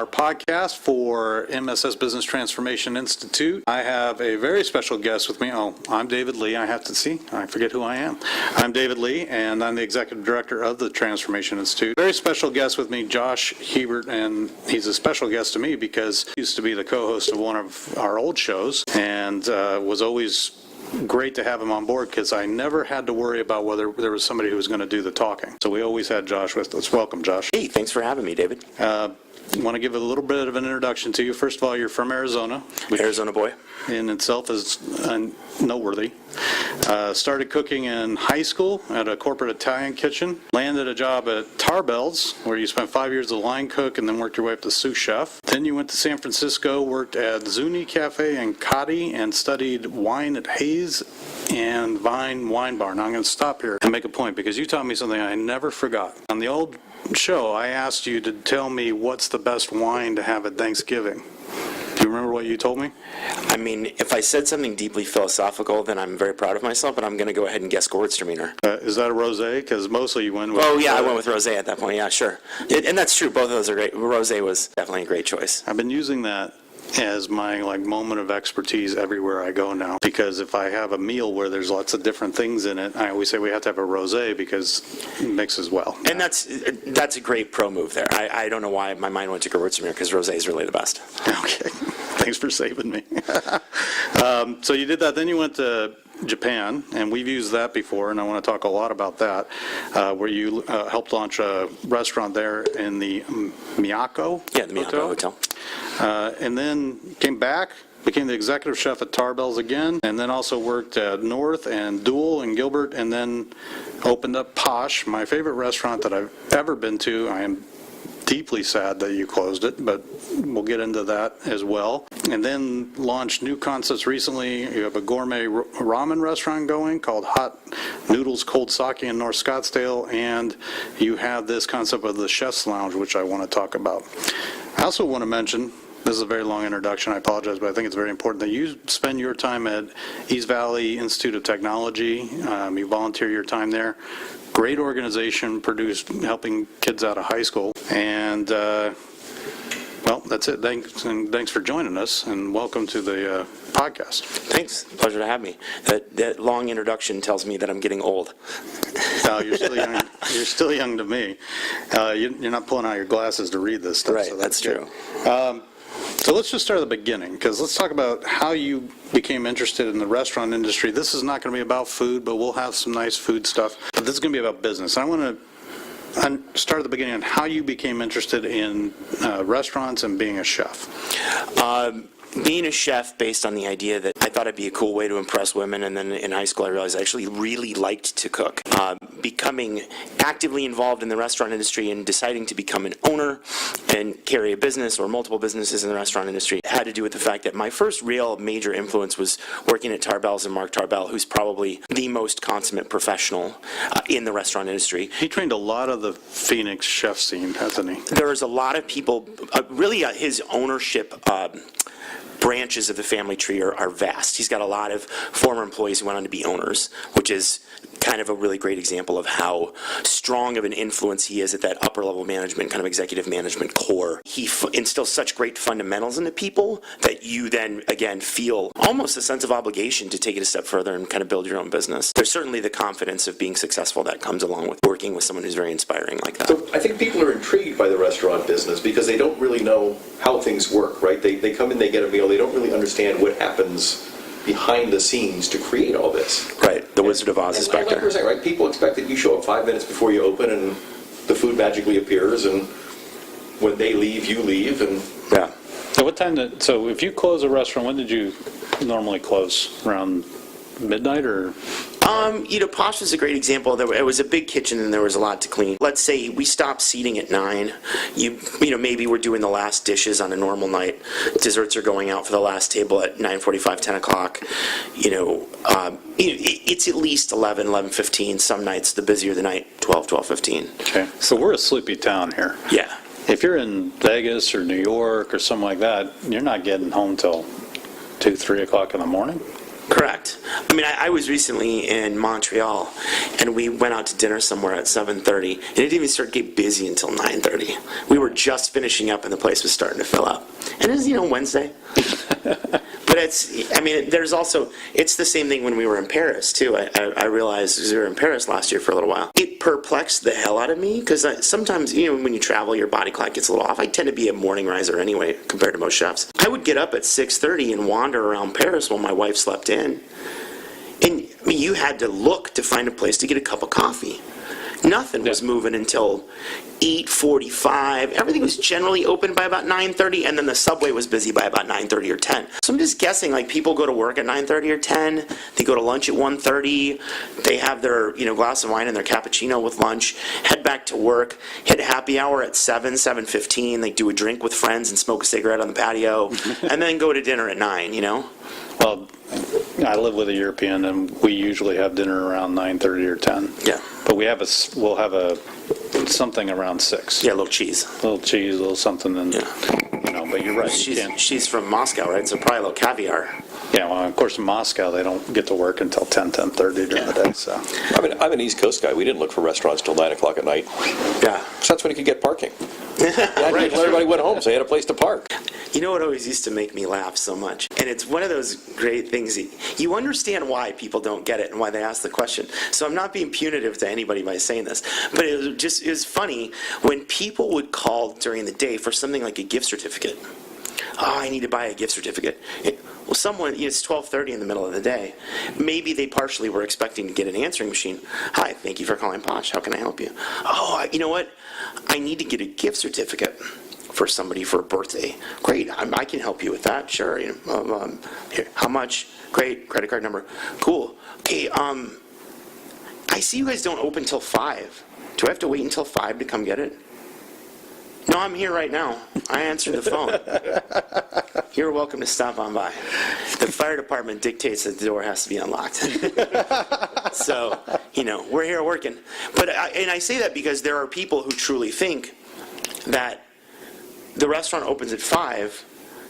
podcast for MSS Business Transformation Institute. I have a very special guest with me. Oh, I'm David Lee. I forget who I am. I'm David Lee, and I'm the Executive Director of the Transformation Institute. Very special guest with me, Josh Hebert, and he's a special guest to me because he used to be the co-host of one of our old shows and was always great to have him on board because I never had to worry about whether there was somebody who was going to do the talking. So we always had Josh with us. Welcome, Josh. Hey, thanks for having me, David. I want to give a little bit of an introduction to you. First of all, you're from Arizona. Arizona boy. In itself is noteworthy. Started cooking in high school at a corporate Italian kitchen. Landed a job at Tarbell's, where you spent 5 years as a line cook and then worked your way up to sous chef. Then you went to San Francisco, worked at Zuni Café and Kati, and studied wine at Hayes and Vine Wine Bar. Now I'm going to stop here and make a point because you taught me something I never forgot. On the old show, I asked you to tell me what's the best wine to have at Thanksgiving. Do you remember what you told me? I mean, if I said something deeply philosophical, then I'm very proud of myself, but I'm going to go ahead and guess Gewürztraminer. Is that a rosé? Because mostly you went with... Oh, yeah, I went with rosé at that point. Yeah, sure. And that's true. Both of those are great. Rosé was definitely a great choice. I've been using that as my moment of expertise everywhere I go now, because if I have a meal where there's lots of different things in it, I always say we have to have a rosé because it mixes well. And that's a great pro move there. I don't know why my mind went to Gewürztraminer because rosé is really the best. Okay, thanks for saving me. So you did that, then you went to Japan, and we've used that before, and I want to talk a lot about that, where you helped launch a restaurant there in the Miyako Yeah, the Miyako Hotel. And then came back, became the executive chef at Tarbell's again, and then also worked at North and Dual and Gilbert, and then opened up Posh, my favorite restaurant that I've ever been to. I am deeply sad that you closed it, but we'll get into that as well. And then launched new concepts recently. You have a gourmet ramen restaurant going called Hot Noodles Cold Sake in North Scottsdale, and you have this concept of the Chef's Lounge, which I want to talk about. I also want to mention, this is a very long introduction, I apologize, but I think it's very important that you spend your time at East Valley Institute of Technology. You volunteer your time there. Great organization, helping kids out of high school. And, well, that's it. Thanks for joining us, and welcome to the podcast. Thanks. Pleasure to have me. That long introduction tells me that I'm getting old. No, you're still young. You're still young to me. You're not pulling out your glasses to read this stuff. Right, so that's true. So let's just start at the beginning, because let's talk about how you became interested in the restaurant industry. This is not going to be about food, but we'll have some nice food stuff. But this is going to be about business. I want to start at the beginning on how you became interested in restaurants and being a chef. Being a chef based on the idea that I thought it'd be a cool way to impress women, and then in high school I realized I actually really liked to cook. Becoming actively involved in the restaurant industry and deciding to become an owner and carry a business or multiple businesses in the restaurant industry had to do with the fact that my first real major influence was working at Tarbell's and Mark Tarbell, who's probably the most consummate professional in the restaurant industry. He trained a lot of the Phoenix chef scene, hasn't he? There's a lot of people, really his ownership branches of the family tree are vast. He's got a lot of former employees who went on to be owners, which is kind of a really great example of how strong of an influence he is at that upper level management, kind of executive management core. He instills such great fundamentals into people that you then, again, feel almost a sense of obligation to take it a step further and kind of build your own business. There's certainly the confidence of being successful that comes along with working with someone who's very inspiring like that. So I think people are intrigued by the restaurant business because they don't really know how things work, right? They come in, they get a meal, they don't really understand what happens behind the scenes to create all this. Right, the Wizard of Oz is back there. Like right? People expect that you show up 5 minutes before you open and the food magically appears, and when they leave, you leave. And yeah. So if you close a restaurant, when did you normally close? Around midnight or? Posh is a great example. It was a big kitchen and there was a lot to clean. Let's say we stopped seating at 9. Maybe we're doing the last dishes on a normal night. Desserts are going out for the last table at 9:45, 10 o'clock. It's at least 11, 11:15. Some nights, the busier the night, 12, 12:15. Okay, so we're a sleepy town here. Yeah. If you're in Vegas or New York or something like that, you're not getting home till 2, 3 o'clock in the morning. Correct. I mean, I was recently in Montreal, and we went out to dinner somewhere at 7:30, and it didn't even start to get busy until 9:30. We were just finishing up, and the place was starting to fill up. And it was, Wednesday. But there's also, it's the same thing when we were in Paris, too. I realized, because we were in Paris last year for a little while, it perplexed the hell out of me, because sometimes, when you travel, your body clock gets a little off. I tend to be a morning riser anyway, compared to most chefs. I would get up at 6:30 and wander around Paris while my wife slept in. And you had to look to find a place to get a cup of coffee. Nothing was moving until 8:45. Everything was generally open by about 9:30, and then the subway was busy by about 9:30 or 10. So I'm just guessing, people go to work at 9:30 or 10, they go to lunch at 1:30, they have their glass of wine and their cappuccino with lunch, head back to work, hit happy hour at 7:15, they do a drink with friends and smoke a cigarette on the patio, and then go to dinner at 9, Well, I live with a European, and we usually have dinner around 9:30 or 10. Yeah. But we'll have something around 6. Yeah, a little cheese. A little cheese, a little something, and, but you're right. You can't. She's from Moscow, right? So probably a little caviar. Yeah, well, of course, in Moscow, they don't get to work until 10:30 during the day, so. I'm an East Coast guy. We didn't look for restaurants till 9 o'clock at night. Yeah. So that's when you could get parking. Right. Everybody went home, so they had a place to park. You know what always used to make me laugh so much? And it's one of those great things. You understand why people don't get it and why they ask the question. So I'm not being punitive to anybody by saying this. But it was funny when people would call during the day for something like a gift certificate. Oh, I need to buy a gift certificate. Well, someone, it's 12:30 in the middle of the day. Maybe they partially were expecting to get an answering machine. Hi, thank you for calling Posh. How can I help you? Oh, you know what? I need to get a gift certificate for somebody for a birthday. Great, I can help you with that. Sure. Here, how much? Great, credit card number. Cool. Okay. I see you guys don't open till 5. Do I have to wait until 5 to come get it? No, I'm here right now. I answered the phone. You're welcome to stop on by. The fire department dictates that the door has to be unlocked. So, we're here working. But I say that because there are people who truly think that the restaurant opens at 5,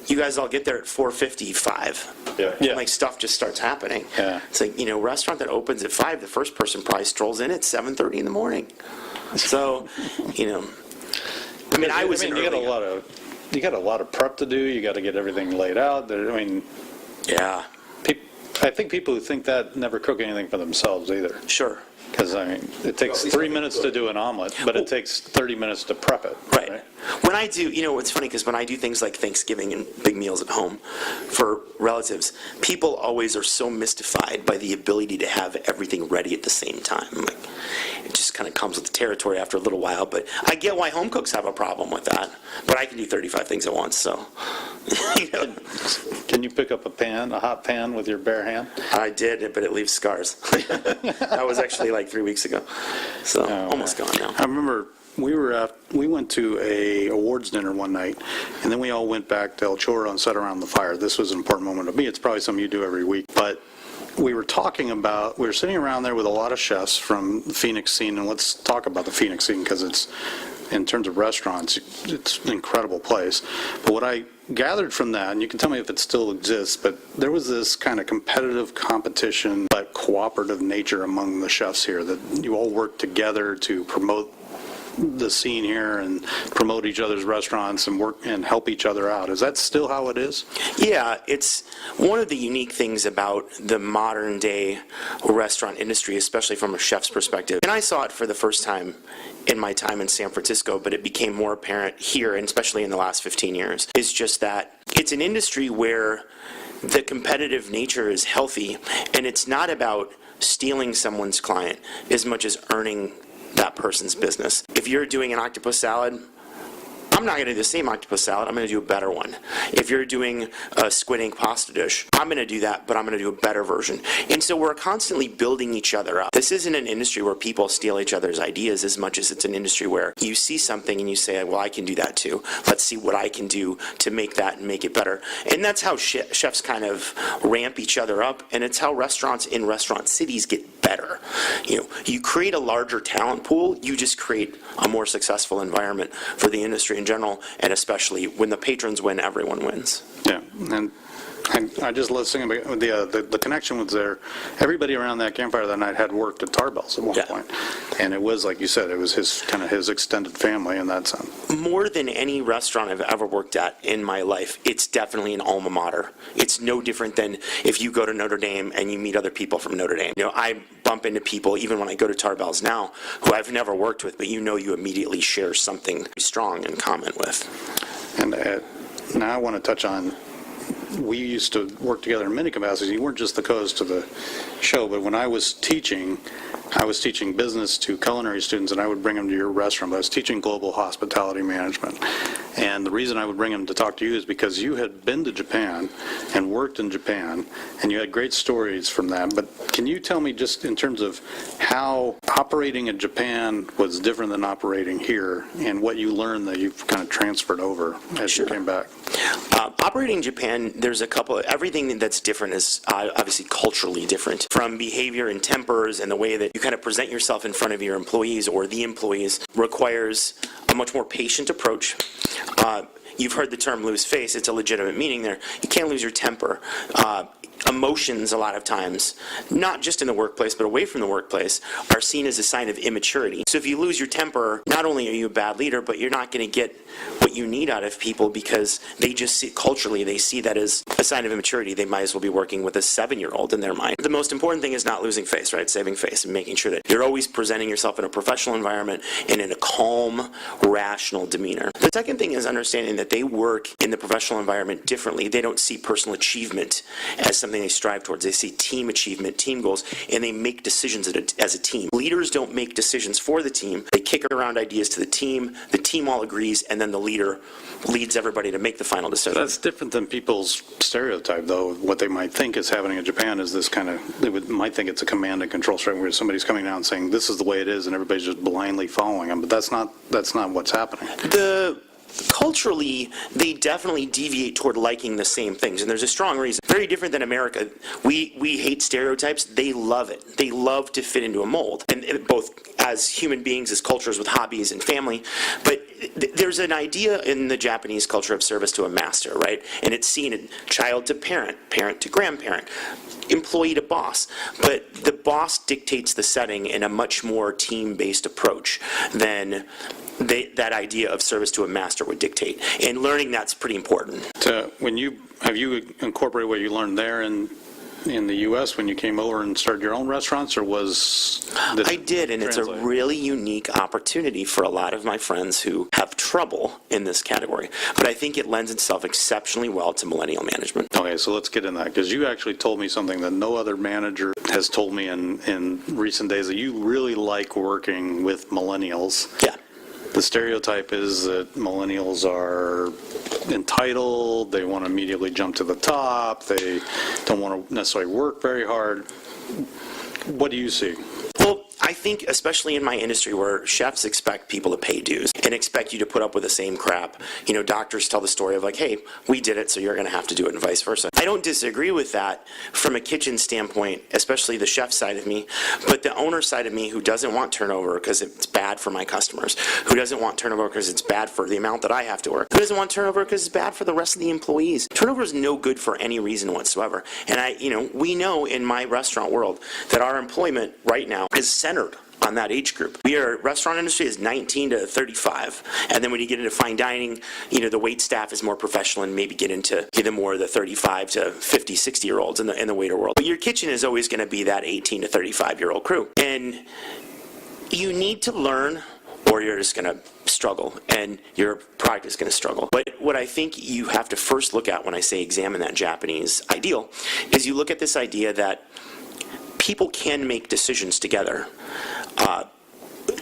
you guys all get there at 4:55. Yeah. And stuff just starts happening. Yeah. It's like, restaurant that opens at 5, the first person probably strolls in at 7:30 in the morning. So, I was you got a lot of prep to do. You got to get everything laid out. Yeah. I think people who think that never cook anything for themselves either. Sure. Because, it takes 3 minutes to do an omelet, but it takes 30 minutes to prep it. Right. When I do, it's funny because when I do things like Thanksgiving and big meals at home for relatives, people always are so mystified by the ability to have everything ready at the same time. It just kind of comes with the territory after a little while, but I get why home cooks have a problem with that. But I can do 35 things at once, so. Can you pick up a hot pan with your bare hand? I did, but it leaves scars. That was actually 3 weeks ago, so almost gone now. I remember we went to a awards dinner one night, and then we all went back to El Chorro and sat around the fire. This was an important moment to me. It's probably something you do every week, but we were sitting around there with a lot of chefs from the Phoenix scene, and let's talk about the Phoenix scene because it's, in terms of restaurants, it's an incredible place. But what I gathered from that, and you can tell me if it still exists, but there was this kind of competitive competition but cooperative nature among the chefs here, that you all work together to promote the scene here and promote each other's restaurants and work and help each other out. Is that still how it is? Yeah, it's one of the unique things about the modern day restaurant industry, especially from a chef's perspective. And I saw it for the first time in my time in San Francisco, but it became more apparent here, and especially in the last 15 years, is just that it's an industry where the competitive nature is healthy, and it's not about stealing someone's client as much as earning that person's business. If you're doing an octopus salad, I'm not going to do the same octopus salad. I'm going to do a better one. If you're doing a squid ink pasta dish, I'm going to do that, but I'm going to do a better version. And so we're constantly building each other up. This isn't an industry where people steal each other's ideas as much as it's an industry where you see something and you say, well, I can do that too. Let's see what I can do to make that and make it better. And that's how chefs kind of ramp each other up, and it's how restaurants in restaurant cities get better. You create a larger talent pool, you just create a more successful environment for the industry in general, and especially when the patrons win, everyone wins. Yeah, and I just listened, the connection was there. Everybody around that campfire that night had worked at Tarbell's at one Yeah. point. And it was, like you said, it was his extended family in that sense. More than any restaurant I've ever worked at in my life, it's definitely an alma mater. It's no different than if you go to Notre Dame and you meet other people from Notre Dame. I bump into people, even when I go to Tarbell's now, who I've never worked with, but you immediately share something strong in common with. And now I want to touch on, we used to work together in many capacities. You weren't just the co-host to the show, but when I was teaching business to culinary students, and I would bring them to your restaurant. But I was teaching global hospitality management. And the reason I would bring them to talk to you is because you had been to Japan and worked in Japan, and you had great stories from that. But can you tell me, just in terms of how operating in Japan was different than operating here, and what you learned that you've kind of transferred over as you came back? Operating in Japan, there's everything that's different is obviously culturally different. From behavior and tempers and the way that you kind of present yourself in front of your employees or the employees requires a much more patient approach. You've heard the term lose face. It's a legitimate meaning there. You can't lose your temper. Emotions, a lot of times, not just in the workplace, but away from the workplace, are seen as a sign of immaturity. So if you lose your temper, not only are you a bad leader, but you're not going to get what you need out of people because they just see, culturally, they see that as a sign of immaturity. They might as well be working with a 7-year-old in their mind. The most important thing is not losing face, right? Saving face and making sure that you're always presenting yourself in a professional environment and in a calm, rational demeanor. The second thing is understanding that they work in the professional environment differently. They don't see personal achievement as something they strive towards. They see team achievement, team goals, and they make decisions as a team. Leaders don't make decisions for the team. They kick around ideas to the team all agrees, and then the leader leads everybody to make the final decision. That's different than people's stereotype, though. What they might think is happening in Japan is this kind of, might think it's a command and control structure where somebody's coming down and saying, this is the way it is, and everybody's just blindly following them. But that's not what's happening. Culturally, they definitely deviate toward liking the same things, and there's a strong reason. Very different than America. We hate stereotypes. They love it. They love to fit into a mold, and both as human beings, as cultures with hobbies and family. But there's an idea in the Japanese culture of service to a master, right? And it's seen in child to parent, parent to grandparent, employee to boss. But the boss dictates the setting in a much more team-based approach than that idea of service to a master would dictate. And learning that's pretty important. Have you incorporated what you learned there in the U.S. when you came over and started your own restaurants, or I did, and it's a really unique opportunity for a lot of my friends who have trouble in this category. But I think it lends itself exceptionally well to millennial management. Okay, so let's get in that, because you actually told me something that no other manager has told me in recent days, that you really like working with millennials. Yeah. The stereotype is that millennials are entitled, they want to immediately jump to the top, they don't want to necessarily work very hard. What do you see? Well, I think, especially in my industry where chefs expect people to pay dues and expect you to put up with the same crap, doctors tell the story of like, hey, we did it, so you're going to have to do it, and vice versa. I don't disagree with that from a kitchen standpoint, especially the chef side of me, but the owner side of me who doesn't want turnover because it's bad for my customers, who doesn't want turnover because it's bad for the amount that I have to work, who doesn't want turnover because it's bad for the rest of the employees. Turnover is no good for any reason whatsoever. And we know in my restaurant world that our employment right now is centered on that age group. Restaurant industry is 19 to 35. And then when you get into fine dining, the wait staff is more professional and maybe get into either more of the 35 to 50, 60-year-olds in the waiter world. But your kitchen is always going to be that 18 to 35-year-old crew. And you need to learn, or you're just going to struggle, and your product is going to struggle. But what I think you have to first look at when I say examine that Japanese ideal is you look at this idea that people can make decisions together.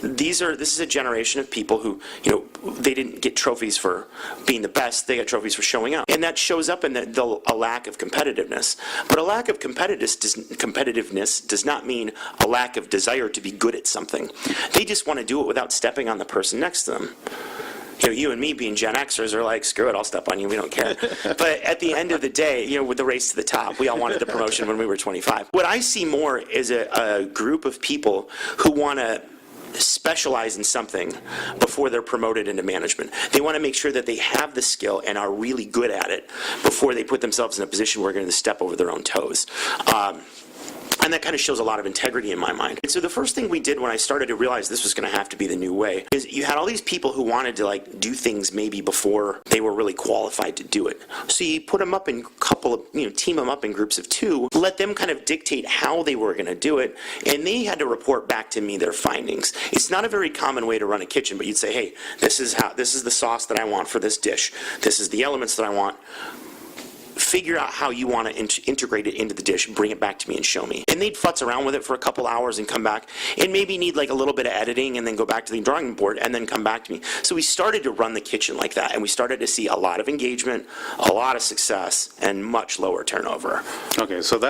This is a generation of people who, they didn't get trophies for being the best, they got trophies for showing up. And that shows up in a lack of competitiveness. But a lack of competitiveness does not mean a lack of desire to be good at something. They just want to do it without stepping on the person next to them. You and me being Gen Xers are like, screw it, I'll step on you, we don't care. But at the end of the day, with the race to the top, we all wanted the promotion when we were 25. What I see more is a group of people who want to specialize in something before they're promoted into management. They want to make sure that they have the skill and are really good at it before they put themselves in a position where they're going to step over their own toes. And that kind of shows a lot of integrity in my mind. And so the first thing we did when I started to realize this was going to have to be the new way is you had all these people who wanted to like do things maybe before they were really qualified to do it. So you put them up in team them up in groups of 2, let them kind of dictate how they were going to do it, and they had to report back to me their findings. It's not a very common way to run a kitchen, but you'd say, hey, this is the sauce that I want for this dish. This is the elements that I want. Figure out how you want to integrate it into the dish, bring it back to me and show me. And they'd futz around with it for a couple hours and come back and maybe need like a little bit of editing and then go back to the drawing board and then come back to me. So we started to run the kitchen like that, and we started to see a lot of engagement, a lot of success, and much lower turnover. Okay, so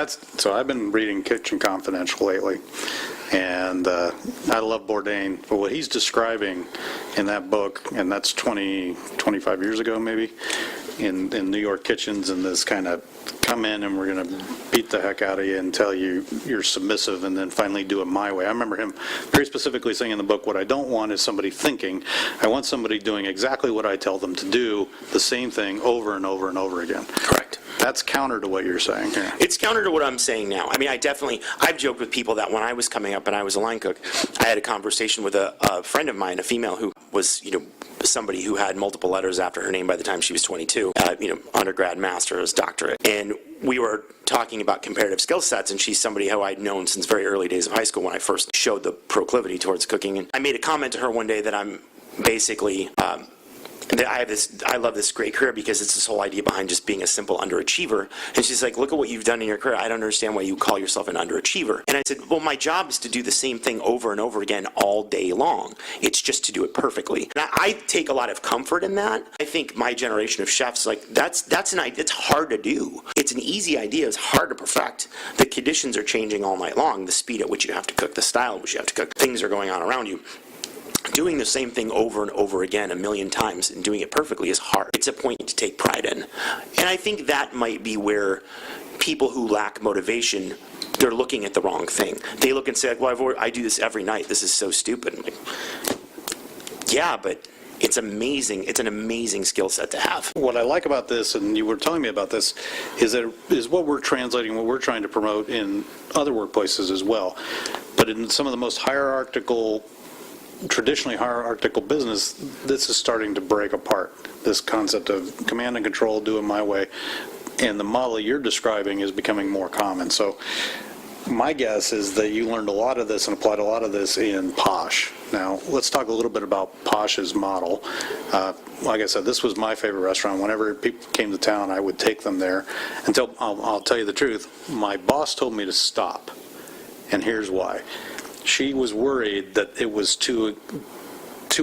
I've been reading Kitchen Confidential lately, and I love Bourdain, but what he's describing in that book, and that's 25 years ago maybe, in New York kitchens, and this kind of come in and we're going to beat the heck out of you and tell you you're submissive and then finally do it my way. I remember him very specifically saying in the book, what I don't want is somebody thinking. I want somebody doing exactly what I tell them to do, the same thing over and over and over again. Correct. That's counter to what you're saying here. It's counter to what I'm saying now. I mean, I've joked with people that when I was coming up and I was a line cook, I had a conversation with a friend of mine, a female who was, somebody who had multiple letters after her name by the time she was 22, undergrad, master's, doctorate. And we were talking about comparative skill sets, and she's somebody who I'd known since very early days of high school when I first showed the proclivity towards cooking. And I made a comment to her one day that I'm basically, I love this great career because it's this whole idea behind just being a simple underachiever. And she's like, look at what you've done in your career. I don't understand why you call yourself an underachiever. And I said, well, my job is to do the same thing over and over again all day long. It's just to do it perfectly. And I take a lot of comfort in that. I think my generation of chefs, like it's hard to do. It's an easy idea. It's hard to perfect. The conditions are changing all night long. The speed at which you have to cook, the style at which you have to cook, things are going on around you. Doing the same thing over and over again a million times and doing it perfectly is hard. It's a point to take pride in. And I think that might be where people who lack motivation, they're looking at the wrong thing. They look and say, well, I do this every night. This is so stupid. I'm like, yeah, but it's amazing. It's an amazing skill set to have. What I like about this, and you were telling me about this, is what we're translating, what we're trying to promote in other workplaces as well. But in some of the most traditionally hierarchical business, this is starting to break apart. This concept of command and control, do it my way, and the model you're describing is becoming more common. So my guess is that you learned a lot of this and applied a lot of this in Posh. Now, let's talk a little bit about Posh's model. Like I said, this was my favorite restaurant. Whenever people came to town, I would take them there until, I'll tell you the truth, my boss told me to stop, and here's why. She was worried that it was too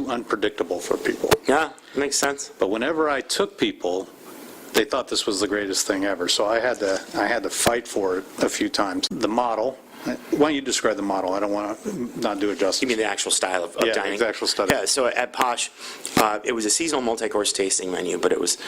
unpredictable for people. Yeah, makes sense. But whenever I took people, they thought this was the greatest thing ever. So I had to fight for it a few times. The model. Why don't you describe the model? I don't want to not do it justice. You mean the actual style of dining? Yeah, the actual style. Yeah, so at Posh, it was a seasonal multi-course tasting menu, but it was,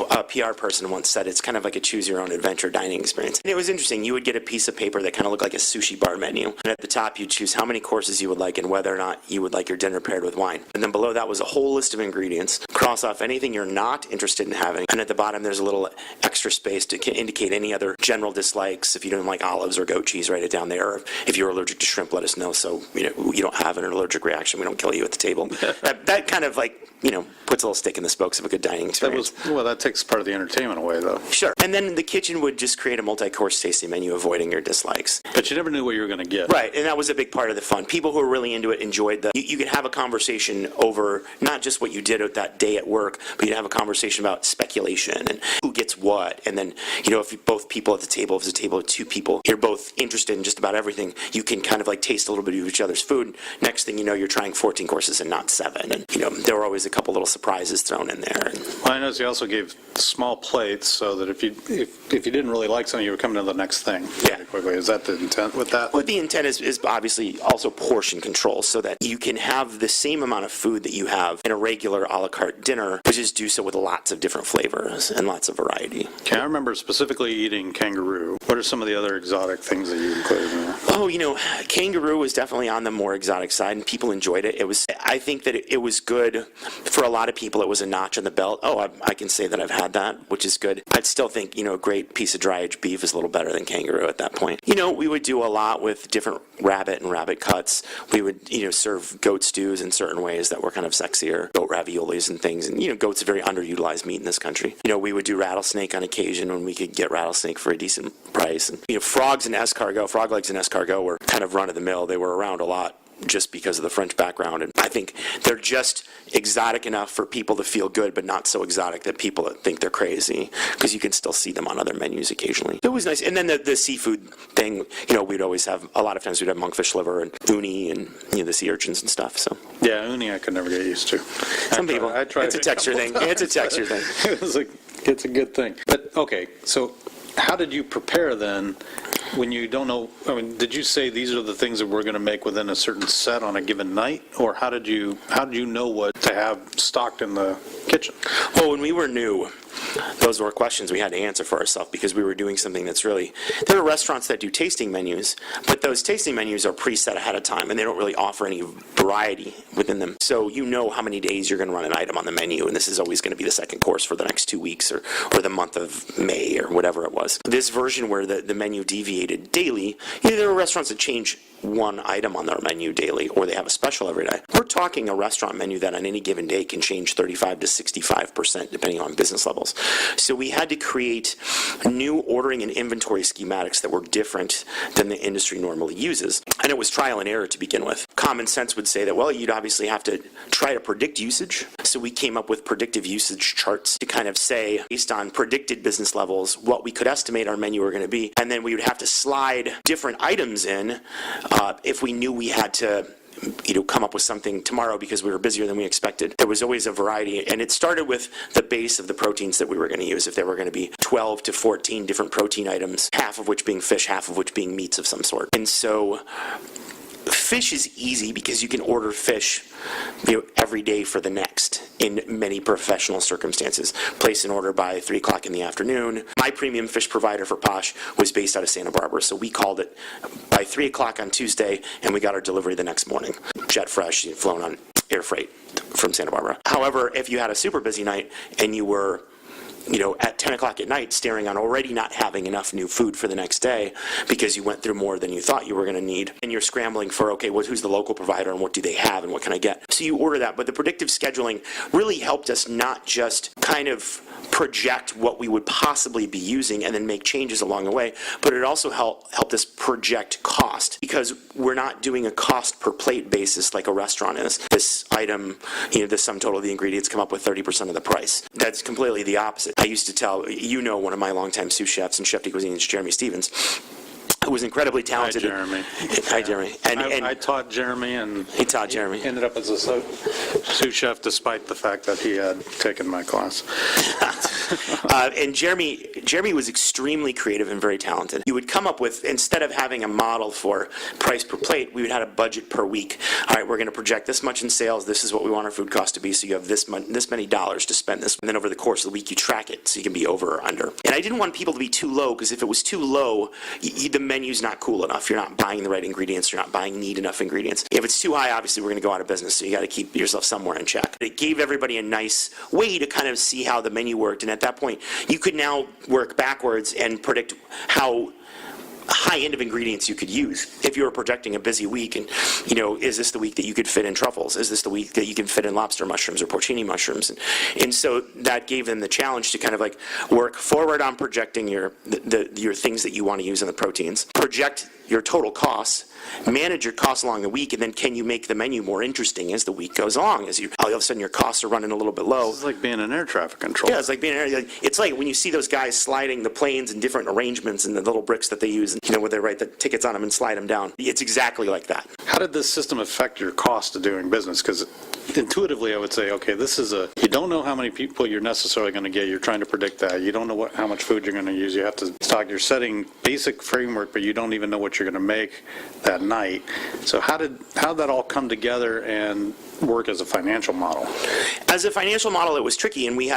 a PR person once said it's kind of like a choose-your-own-adventure dining experience. And it was interesting. You would get a piece of paper that kind of looked like a sushi bar menu. And at the top, you'd choose how many courses you would like and whether or not you would like your dinner paired with wine. And then below that was a whole list of ingredients. Cross off anything you're not interested in having. And at the bottom, there's a little extra space to indicate any other general dislikes. If you don't like olives or goat cheese, write it down there. Or if you're allergic to shrimp, let us know so you don't have an allergic reaction. We don't kill you at the table. that kind of puts a little stick in the spokes of a good dining experience. That takes part of the entertainment away, though. Sure. And then the kitchen would just create a multi-course tasting menu, avoiding your dislikes. But you never knew what you were going to get. Right, and that was a big part of the fun. People who were really into it enjoyed you could have a conversation over not just what you did that day at work, but you'd have a conversation about speculation and who gets what. And then, if both people at the table, if it's a table of two people, you're both interested in just about everything, you can kind of taste a little bit of each other's food. Next thing you know, you're trying 14 courses and not 7. And, there were always a couple little surprises thrown in there. Well, I noticed you also gave small plates so that if you didn't really like something, you would come to the next thing pretty quickly. Is that the intent with that? Well, the intent is obviously also portion control so that you can have the same amount of food that you have in a regular a la carte dinner, but just do so with lots of different flavors and lots of variety. Okay, I remember specifically eating kangaroo. What are some of the other exotic things that you included in Oh, kangaroo was definitely on the more exotic side, and people enjoyed it. I think that it was good for a lot of people. It was a notch on the belt. Oh, I can say that I've had that, which is good. I'd still think, a great piece of dry aged beef is a little better than kangaroo at that point. We would do a lot with different rabbit and rabbit cuts. We would, serve goat stews in certain ways that were kind of sexier, goat raviolis and things. And, goat's a very underutilized meat in this country. We would do rattlesnake on occasion when we could get rattlesnake for a decent price. And, frog legs and escargot were kind of run of the mill. They were around a lot just because of the French background. And I think they're just exotic enough for people to feel good, but not so exotic that people think they're crazy, because you can still see them on other menus occasionally. It was nice. And then the seafood thing, we'd always have, a lot of times we'd have monkfish liver and uni and, the sea urchins and stuff. So Yeah, uni I could never get used to. Some people, it's a texture thing. It's a texture thing. It's a good thing. But, okay, so how did you prepare then when you don't know? I mean, did you say these are the things that we're going to make within a certain set on a given night? Or how did you know what to have stocked in the kitchen? Well, when we were new, those were questions we had to answer for ourselves, because we were doing something that's really, there are restaurants that do tasting menus, but those tasting menus are preset ahead of time, and they don't really offer any variety within them. So how many days you're going to run an item on the menu, and this is always going to be the second course for the next 2 weeks or the month of May or whatever it was. This version where the menu deviated daily, there are restaurants that change one item on their menu daily, or they have a special every day. We're talking a restaurant menu that on any given day can change 35 to 65% depending on business levels. So we had to create new ordering and inventory schematics that were different than the industry normally uses. And it was trial and error to begin with. Common sense would say that, well, you'd obviously have to try to predict usage. So we came up with predictive usage charts to kind of say, based on predicted business levels, what we could estimate our menu were going to be. And then we would have to slide different items in if we knew we had to come up with something tomorrow because we were busier than we expected. There was always a variety, and it started with the base of the proteins that we were going to use. If there were going to be 12 to 14 different protein items, half of which being fish, half of which being meats of some sort. And so fish is easy because you can order fish every day for the next in many professional circumstances. Place an order by 3 o'clock in the afternoon. My premium fish provider for Posh was based out of Santa Barbara, so we called it by 3 o'clock on Tuesday, and we got our delivery the next morning. Jet fresh, flown on air freight from Santa Barbara. However, if you had a super busy night and you were at 10 o'clock at night staring on already not having enough new food for the next day because you went through more than you thought you were going to need, and you're scrambling for, okay, well, who's the local provider and what do they have and what can I get? So you order that, but the predictive scheduling really helped us not just kind of project what we would possibly be using and then make changes along the way, but it also helped us project cost, because we're not doing a cost per plate basis like a restaurant is. This item, the sum total of the ingredients come up with 30% of the price. That's completely the opposite. I used to tell, one of my longtime sous chefs and chef de cuisine, Jeremy Stevens, who was incredibly talented. Hi, Jeremy. Hi, Jeremy. And I taught Jeremy, and he taught Jeremy. He ended up as a sous chef despite the fact that he had taken my class. And Jeremy was extremely creative and very talented. You would come up with, instead of having a model for price per plate, we would have a budget per week. All right, we're going to project this much in sales. This is what we want our food cost to be. So you have this many dollars to spend this. And then over the course of the week, you track it so you can be over or under. And I didn't want people to be too low, because if it was too low, the menu's not cool enough. You're not buying the right ingredients. You're not buying neat enough ingredients. If it's too high, obviously we're going to go out of business. So you got to keep yourself somewhere in check. It gave everybody a nice way to kind of see how the menu worked. And at that point, you could now work backwards and predict how high end of ingredients you could use. If you were projecting a busy week, and is this the week that you could fit in truffles? Is this the week that you can fit in lobster mushrooms or porcini mushrooms? And so that gave them the challenge to kind of like work forward on projecting your things that you want to use in the proteins, project your total costs, manage your costs along the week, and then can you make the menu more interesting as the week goes along? As all of a sudden your costs are running a little bit low. It's like being an air traffic controller. Yeah, it's like being it's like when you see those guys sliding the planes in different arrangements and the little bricks that they use, and where they write the tickets on them and slide them down. It's exactly like that. How did this system affect your cost of doing business? Because intuitively I would say, okay, this is you don't know how many people you're necessarily going to get. You're trying to predict that. You don't know how much food you're going to use. You have to stock. You're setting basic framework, but you don't even know what you're going to make that night. So how did that all come together and work as a financial model? As a financial model, it was tricky, and we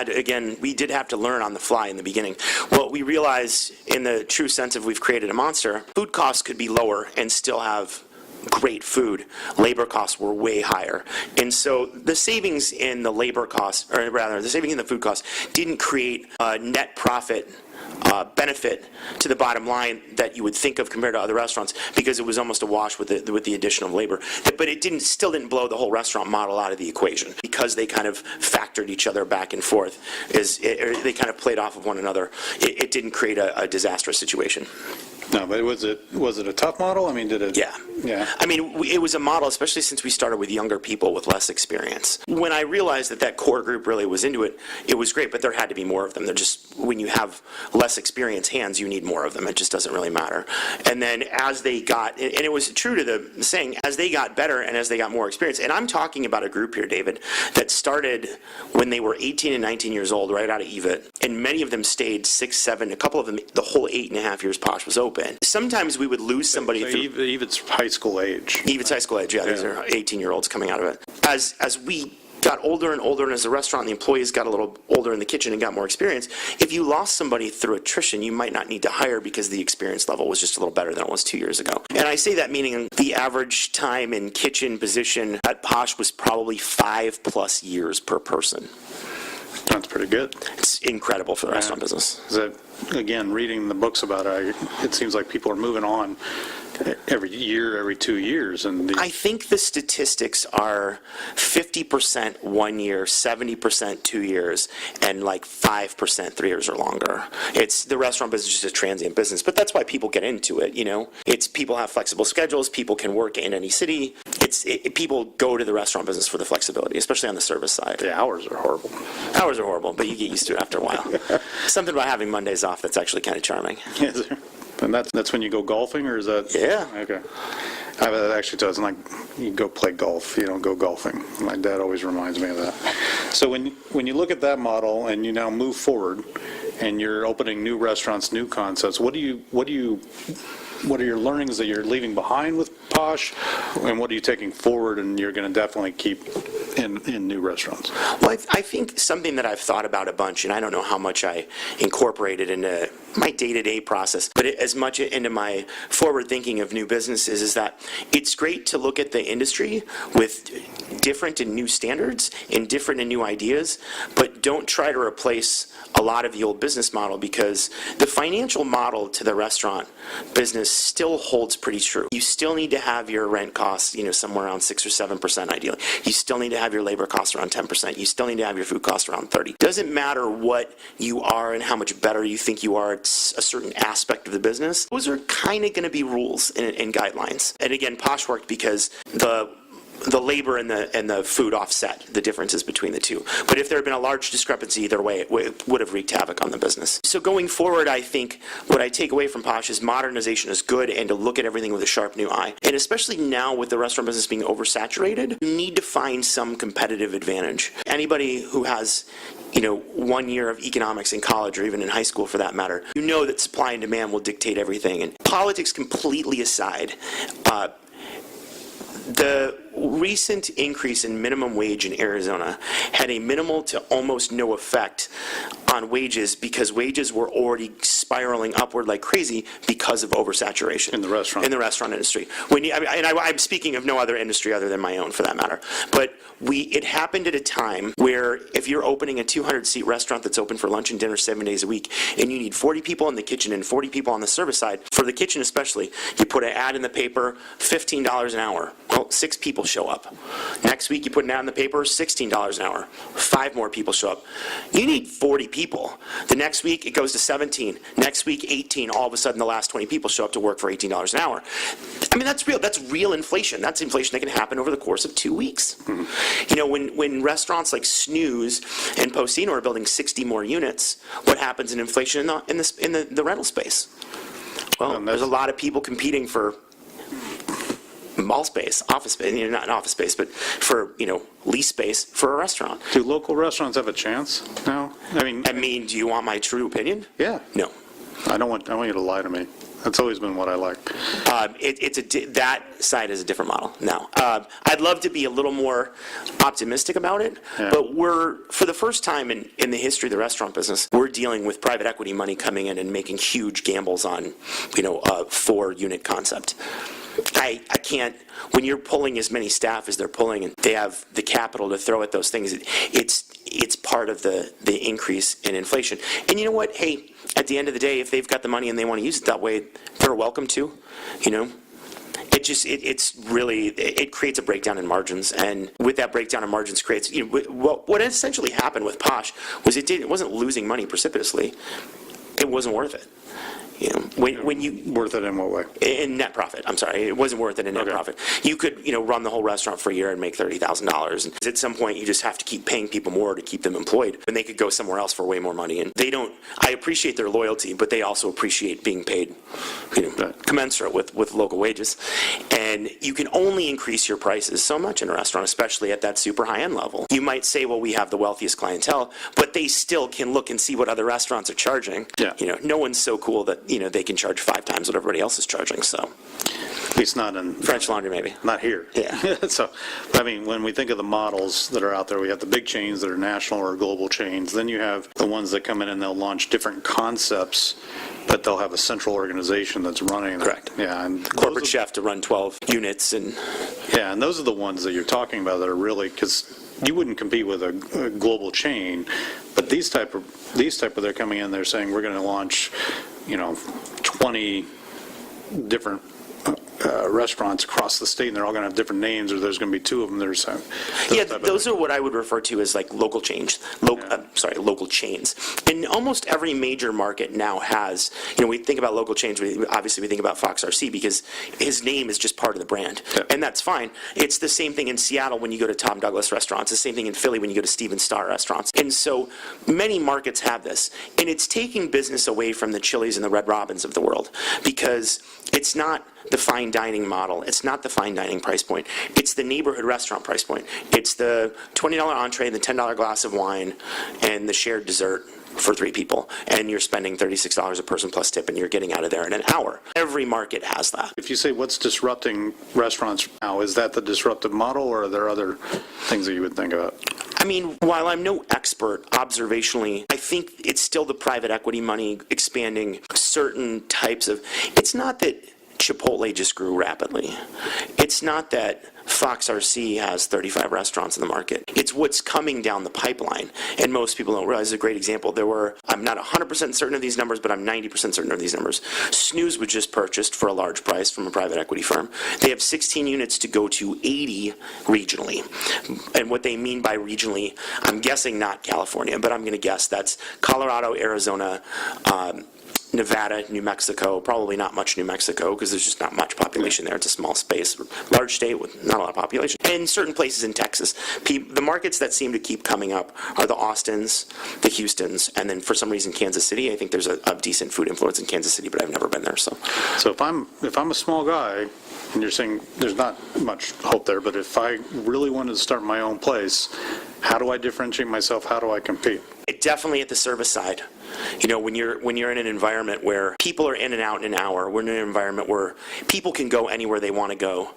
did have to learn on the fly in the beginning. What we realized, in the true sense of we've created a monster, food costs could be lower and still have great food. Labor costs were way higher. And so the savings in the labor costs, or rather, the savings in the food costs, didn't create a net profit benefit to the bottom line that you would think of compared to other restaurants, because it was almost a wash with the addition of labor. But it still didn't blow the whole restaurant model out of the equation, because they kind of factored each other back and forth. They kind of played off of one another. It didn't create a disastrous situation. No, but was it a tough model? I mean, did it? Yeah. Yeah. I mean, it was a model, especially since we started with younger people with less experience. When I realized that core group really was into it, it was great, but there had to be more of them. They're just, when you have less experienced hands, you need more of them. It just doesn't really matter. And then as they got, and it was true to the saying, as they got better and as they got more experience, and I'm talking about a group here, David, that started when they were 18 and 19 years old, right out of EVIT, and many of them stayed 6, 7, a couple of them, the whole 8.5 years Posh was open. Sometimes we would lose somebody So through... EVIT's high school age. EVIT's high school age, yeah. These are 18-year-olds coming out of it. As we got older and older, and as the restaurant and the employees got a little older in the kitchen and got more experience, if you lost somebody through attrition, you might not need to hire because the experience level was just a little better than it was 2 years ago. And I say that meaning the average time in kitchen position at Posh was probably 5+ years per person. That's pretty good. It's incredible for the restaurant business. Again, reading the books about it, it seems like people are moving on every year, every 2 years. And I think the statistics are 50% 1 year, 70% 2 years, and like 5% 3 years or longer. It's the restaurant business is just a transient business, but that's why people get into it. You know, it's people have flexible schedules. People can work in any city. People go to the restaurant business for the flexibility, especially on the service side. the hours are horrible. Hours are horrible, but you get used to it after a while. Something about having Mondays off that's actually kind of charming. Is there? And that's when you go golfing, or is that? Yeah. Okay. That actually doesn't, like, you go play golf, you don't go golfing. My dad always reminds me of that. So when you look at that model and you now move forward and you're opening new restaurants, new concepts, what are your learnings that you're leaving behind with Posh, and what are you taking forward and you're going to definitely keep in new restaurants? Well, I think something that I've thought about a bunch, and I don't know how much I incorporate it into my day-to-day process, but as much into my forward thinking of new businesses, is that it's great to look at the industry with different and new standards and different and new ideas, but don't try to replace a lot of the old business model, because the financial model to the restaurant business still holds pretty true. You still need to have your rent costs, somewhere around 6 or 7% ideally. You still need to have your labor costs around 10%. You still need to have your food costs around 30%. Doesn't matter what you are and how much better you think you are at a certain aspect of the business. Those are kind of going to be rules and guidelines. And again, Posh worked because the labor and the food offset the differences between the two. But if there had been a large discrepancy either way, it would have wreaked havoc on the business. So going forward, I think what I take away from Posh is modernization is good, and to look at everything with a sharp new eye. And especially now with the restaurant business being oversaturated, you need to find some competitive advantage. Anybody who has 1 year of economics in college, or even in high school for that matter, you know that supply and demand will dictate everything. And politics completely aside, the recent increase in minimum wage in Arizona had a minimal to almost no effect on wages, because wages were already spiraling upward like crazy because of oversaturation In the restaurant industry. I'm speaking of no other industry other than my own, for that matter. But it happened at a time where if you're opening a 200-seat restaurant that's open for lunch and dinner 7 days a week, and you need 40 people in the kitchen and 40 people on the service side, for the kitchen especially, you put an ad in the paper, $15 an hour. Well, 6 people show up. Next week, you put an ad in the paper, $16 an hour. 5 more people show up. You need 40 people. The next week, it goes to 17. Next week, 18. All of a sudden, the last 20 people show up to work for $18 an hour. I mean, that's real. That's real inflation. That's inflation that can happen over the course of 2 weeks. Mm-hmm. When restaurants like Snooze and Postino are building 60 more units, what happens in inflation in the rental space? Well, there's a lot of people competing for mall space, office space, not an office space, but for, lease space for a restaurant. Do local restaurants have a chance now? I mean, Do you want my true opinion? yeah. No. I want you to lie to me. That's always been what I like. That side is a different model now. I'd love to be a little more optimistic about it, Yeah. but for the first time in the history of the restaurant business, we're dealing with private equity money coming in and making huge gambles on, a 4-unit concept. I can't, when you're pulling as many staff as they're pulling and they have the capital to throw at those things, it's part of the increase in inflation. And you know what? Hey, at the end of the day, if they've got the money and they want to use it that way, they're welcome to, It creates a breakdown in margins, and with that breakdown in margins creates, what essentially happened with Posh was it wasn't losing money precipitously. It wasn't worth it. When you Worth it in what way? in net profit, I'm sorry, it wasn't worth it in net Okay. profit. You could, run the whole restaurant for a year and make $30,000. And at some point, you just have to keep paying people more to keep them employed, and they could go somewhere else for way more money. And they don't. I appreciate their loyalty, but they also appreciate being paid, commensurate with local wages. And you can only increase your prices so much in a restaurant, especially at that super high end level. You might say, well, we have the wealthiest clientele, but they still can look and see what other restaurants are charging. Yeah. No one's so cool that they can charge 5 times what everybody else is charging. So At least not in French Laundry, maybe. Not here. Yeah. So, when we think of the models that are out there, we have the big chains that are national or global chains. Then you have the ones that come in and they'll launch different concepts, but they'll have a central organization that's running that. Correct. Yeah. And Corporate chef to run 12 units and Yeah, and those are the ones that you're talking about that are really, because you wouldn't compete with a global chain, but these type of they're coming in, they're saying we're going to launch, 20 different restaurants across the state, and they're all going to have different names, or there's going to be 2 of them that are saying. those are what I would refer to as like local chains. Local chains. And almost every major market now has. We think about local chains. Obviously, we think about Fox RC because his name is just part of the brand, and that's fine. It's the same thing in Seattle when you go to Tom Douglas restaurants. The same thing in Philly when you go to Steven Starr restaurants. And so many markets have this, and it's taking business away from the Chili's and the Red Robins of the world because it's not the fine dining model. It's not the fine dining price point. It's the neighborhood restaurant price point. It's the $20 entree, the $10 glass of wine, and the shared dessert for 3 people. And you're spending $36 a person plus tip, and you're getting out of there in an hour. Every market has that. If you say what's disrupting restaurants now, is that the disruptive model, or are there other things that you would think about? While I'm no expert, observationally, I think it's still the private equity money expanding certain types of. It's not that Chipotle just grew rapidly. It's not that Fox RC has 35 restaurants in the market. It's what's coming down the pipeline, and most people don't realize. A great example, I'm not 100% certain of these numbers, but I'm 90% certain of these numbers. Snooze was just purchased for a large price from a private equity firm. They have 16 units to go to 80 regionally. And what they mean by regionally, I'm guessing not California, but I'm going to guess that's Colorado, Arizona, Nevada, New Mexico, probably not much New Mexico because there's just not much population there. It's a small space, large state with not a lot of population. And certain places in Texas. The markets that seem to keep coming up are the Austins, the Houstons, and then for some reason Kansas City. I think there's a decent food influence in Kansas City, but I've never been there. So if I'm a small guy, and you're saying there's not much hope there, but if I really wanted to start my own place, how do I differentiate myself? How do I compete? Definitely at the service side. When you're in an environment where people are in and out in an hour, we're in an environment where people can go anywhere they want to go.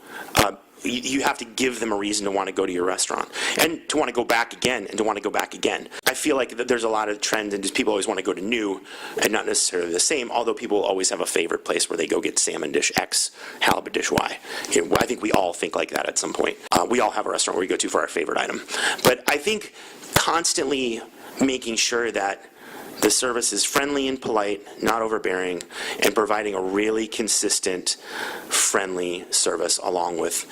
You have to give them a reason to want to go to your restaurant and to want to go back again and to want to go back again. I feel like there's a lot of trend and just people always want to go to new and not necessarily the same, although people always have a favorite place where they go get salmon dish X, halibut dish Y. I think we all think like that at some point. We all have a restaurant where we go to for our favorite item. But I think constantly making sure that the service is friendly and polite, not overbearing, and providing a really consistent, friendly service along with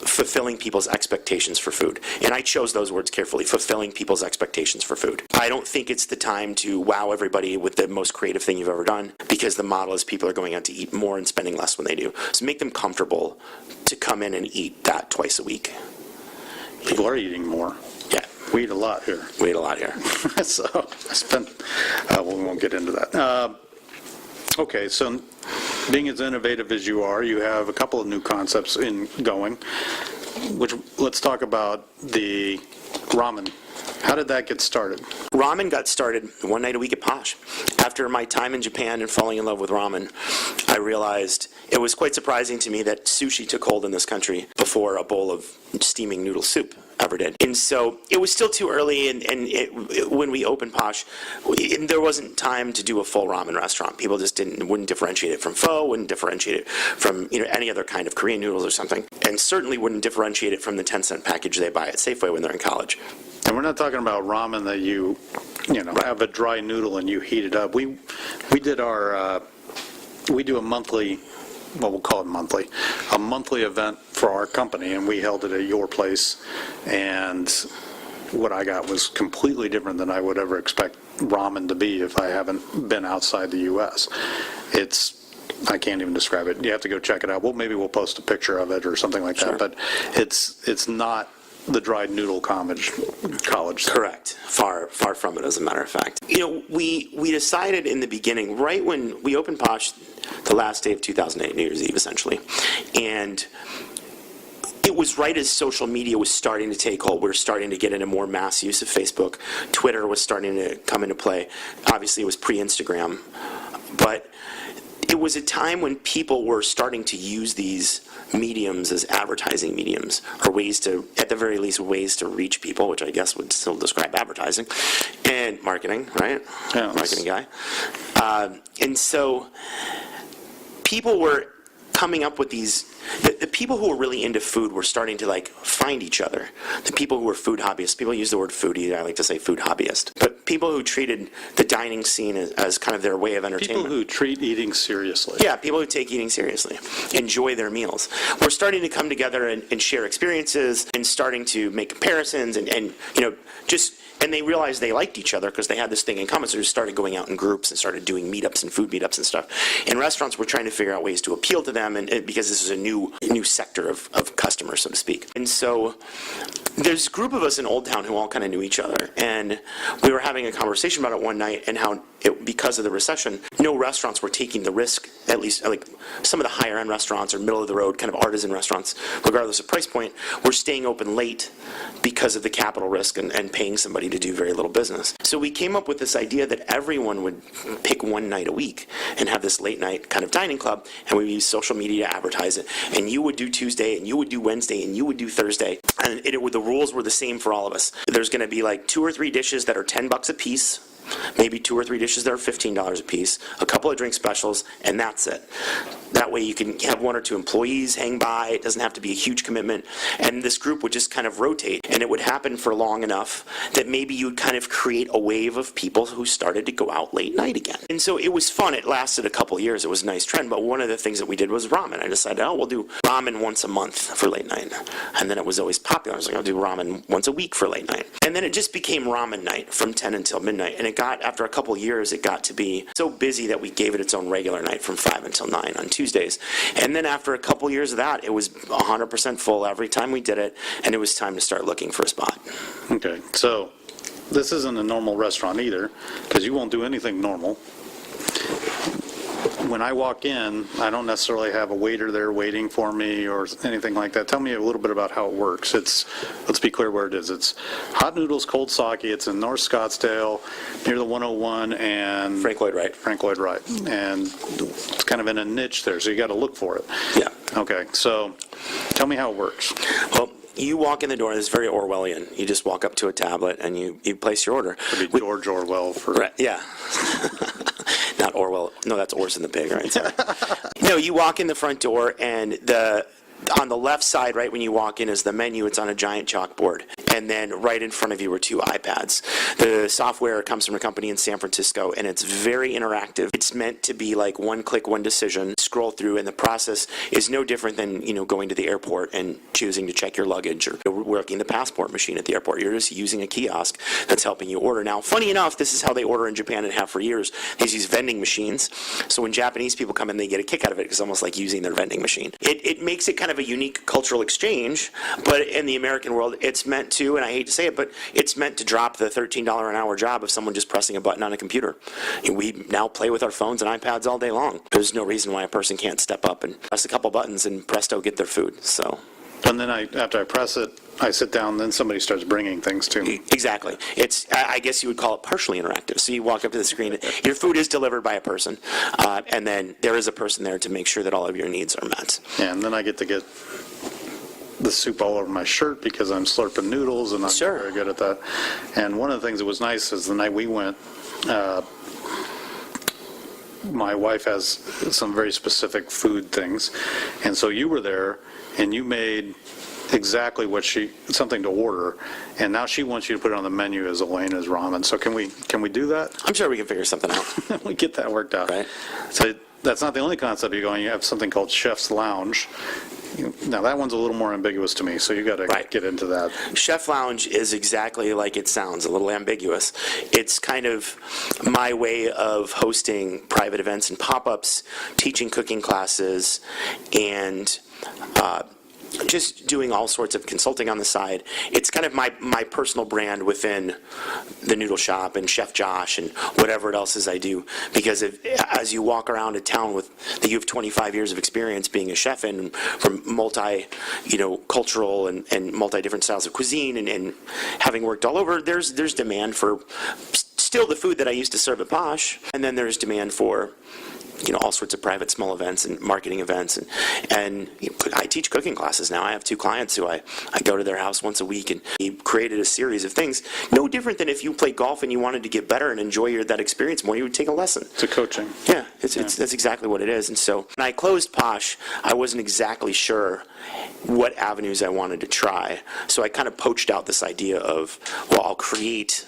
fulfilling people's expectations for food. And I chose those words carefully, fulfilling people's expectations for food. I don't think it's the time to wow everybody with the most creative thing you've ever done, because the model is people are going out to eat more and spending less when they do. So make them comfortable to come in and eat that twice a week. People are eating more. Yeah. We eat a lot here. We eat a lot here. So I spent, we won't get into that. Okay, so being as innovative as you are, you have a couple of new concepts going, which, let's talk about the ramen. How did that get started? Ramen got started one night a week at Posh. After my time in Japan and falling in love with ramen, I realized it was quite surprising to me that sushi took hold in this country before a bowl of steaming noodle soup ever did. And so it was still too early, and when we opened Posh, there wasn't time to do a full ramen restaurant. People just wouldn't differentiate it from pho, wouldn't differentiate it from any other kind of Korean noodles or something, and certainly wouldn't differentiate it from the 10-cent package they buy at Safeway when they're in college. And we're not talking about ramen that you have a dry noodle and you heat it up. We did we do a monthly, well, we'll call it a monthly event for our company, and we held it at your place, and what I got was completely different than I would ever expect ramen to be if I haven't been outside the U.S. I can't even describe it. You have to go check it out. Well, maybe we'll post a picture of it or something like that, but it's not the dried noodle college. Correct. Far from it, as a matter of fact. We decided in the beginning, right when we opened Posh, the last day of 2008, New Year's Eve, essentially, and it was right as social media was starting to take hold. We were starting to get into more mass use of Facebook. Twitter was starting to come into play. Obviously, it was pre-Instagram, but it was a time when people were starting to use these mediums as advertising mediums, or ways to, at the very least, ways to reach people, which I guess would still describe advertising and marketing, right? Yeah, marketing guy. And so people were coming up with these. The people who were really into food were starting to find each other. The people who were food hobbyists, people use the word foodie, I like to say food hobbyist, but people who treated the dining scene as kind of their way of entertainment. People who treat eating seriously. Yeah, people who take eating seriously, enjoy their meals. We're starting to come together and share experiences, and starting to make comparisons, and they realized they liked each other because they had this thing in common, so they started going out in groups and started doing meetups and food meetups and stuff. And restaurants were trying to figure out ways to appeal to them, and because this is a new sector of customers, so to speak. And so there's a group of us in Old Town who all kind of knew each other, and we were having a conversation about it one night, and how because of the recession, no restaurants were taking the risk, at least some of the higher end restaurants or middle of the road kind of artisan restaurants, regardless of price point, were staying open late because of the capital risk and paying somebody to do very little business. So we came up with this idea that everyone would pick one night a week and have this late night kind of dining club, and we would use social media to advertise it. And you would do Tuesday, and you would do Wednesday, and you would do Thursday, and the rules were the same for all of us. There's going to be 2 or 3 dishes that are $10 a piece, maybe 2 or 3 dishes that are $15 a piece, a couple of drink specials, and that's it. That way you can have 1 or 2 employees hang by. It doesn't have to be a huge commitment. And this group would just kind of rotate, and it would happen for long enough that maybe you would kind of create a wave of people who started to go out late night again. And so it was fun. It lasted a couple years. It was a nice trend. But one of the things that we did was ramen. I decided, we'll do ramen once a month for late night. And then it was always popular. I was like, I'll do ramen once a week for late night. And then it just became ramen night from 10 until midnight. And after a couple years, it got to be so busy that we gave it its own regular night from 5 until 9 on Tuesdays. And then after a couple years of that, it was 100% full every time we did it, and it was time to start looking for a spot. Okay, so this isn't a normal restaurant either, because you won't do anything normal. When I walk in, I don't necessarily have a waiter there waiting for me or anything like that. Tell me a little bit about how it works. Let's be clear where it is. It's Hot Noodles Cold Sake. It's in North Scottsdale, near the 101 and Frank Lloyd Wright. And it's kind of in a niche there, so you got to look for it. Yeah. Okay, so tell me how it works. Well, you walk in the door, and it's very Orwellian. You just walk up to a tablet, and you place your order. Could be George Orwell for... Right, yeah. Not Orwell. No, that's Orson the Pig, right? Sorry. No, you walk in the front door, and on the left side, right when you walk in, is the menu. It's on a giant chalkboard. And then right in front of you are 2 iPads. The software comes from a company in San Francisco, and it's very interactive. It's meant to be like one click, one decision, scroll through, and the process is no different than going to the airport and choosing to check your luggage or working the passport machine at the airport. You're just using a kiosk that's helping you order. Now, funny enough, this is how they order in Japan and have for years. They use vending machines. So when Japanese people come in, they get a kick out of it. It's almost like using their vending machine. It makes it kind of a unique cultural exchange, but in the American world, it's meant to to, and I hate to say it, but it's meant to drop the $13 an hour job of someone just pressing a button on a computer. And we now play with our phones and iPads all day long. There's no reason why a person can't step up and press a couple buttons and presto, get their food. So. And then after I press it, I sit down, then somebody starts bringing things to me. Exactly. I guess you would call it partially interactive. So you walk up to the screen, your food is delivered by a person, and then there is a person there to make sure that all of your needs are met. Yeah, and then I get to get the soup all over my shirt because I'm slurping noodles, and I'm Sure. very good at that. And one of the things that was nice is the night we went, my wife has some very specific food things, and so you were there, and you made exactly something to order, and now she wants you to put it on the menu as Elena's ramen. So can we do that? I'm sure we can figure something out. We get that worked out. Right. So that's not the only concept you're going. You have something called Chef's Lounge. Now that one's a little more ambiguous to me, so you got to Right. get into that. Chef Lounge is exactly like it sounds, a little ambiguous. It's kind of my way of hosting private events and pop-ups, teaching cooking classes, and just doing all sorts of consulting on the side. It's kind of my personal brand within the noodle shop and Chef Josh and whatever else is I do. Because as you walk around a town that you have 25 years of experience being a chef in, from cultural and multi different styles of cuisine, and having worked all over, there's demand for still the food that I used to serve at Posh, and then there's demand for all sorts of private small events and marketing events, and I teach cooking classes now. I have 2 clients who I go to their house once a week, and he created a series of things, no different than if you played golf and you wanted to get better and enjoy that experience more, you would take a lesson. It's a coaching. Yeah, that's exactly what it is. And so when I closed Posh, I wasn't exactly sure what avenues I wanted to try, so I kind of poached out this idea of, well, I'll create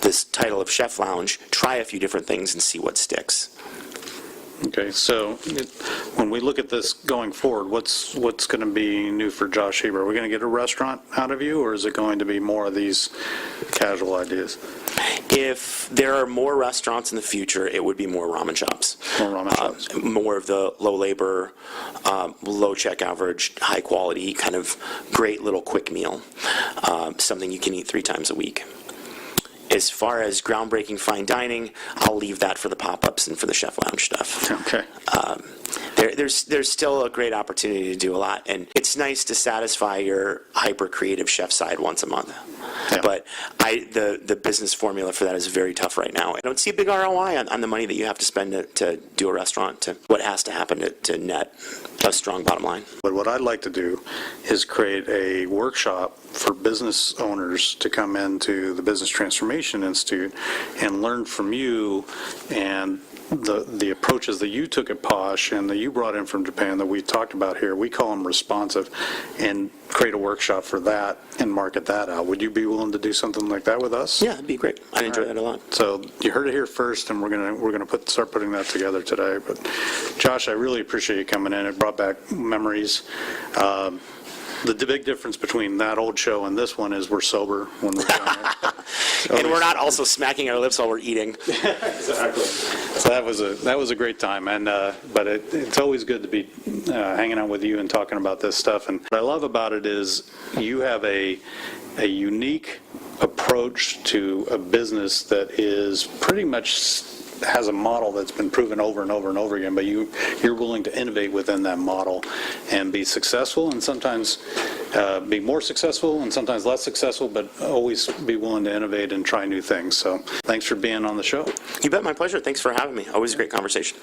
this title of Chef Lounge, try a few different things and see what sticks. Okay, so when we look at this going forward, what's going to be new for Josh Hebert? Are we going to get a restaurant out of you, or is it going to be more of these casual ideas? If there are more restaurants in the future, it would be more ramen shops. More ramen shops. More of the low labor, low check average, high quality, kind of great little quick meal. Something you can eat 3 times a week. As far as groundbreaking fine dining, I'll leave that for the pop-ups and for the Chef Lounge stuff. Okay. There's still a great opportunity to do a lot, and it's nice to satisfy your hyper-creative chef side once a month. Yeah. But the business formula for that is very tough right now. I don't see a big ROI on the money that you have to spend to do a restaurant, to what has to happen to net a strong bottom line. But what I'd like to do is create a workshop for business owners to come into the Business Transformation Institute and learn from you and the approaches that you took at Posh and that you brought in from Japan that we talked about here. We call them responsive, and create a workshop for that and market that out. Would you be willing to do something like that with us? Yeah, it'd be great. I'd enjoy that a lot. So you heard it here first, and we're gonna start putting that together today. But Josh, I really appreciate you coming in. It brought back memories. The big difference between that old show and this one is we're sober when we're done it. And we're not also smacking our lips while we're eating. Exactly. So that was a great time, and but it's always good to be hanging out with you and talking about this stuff. And what I love about it is you have a unique approach to a business that is pretty much has a model that's been proven over and over and over again, but you're willing to innovate within that model and be successful, and sometimes be more successful and sometimes less successful, but always be willing to innovate and try new things. So thanks for being on the show. You bet, my pleasure. Thanks for having me. Always a great conversation.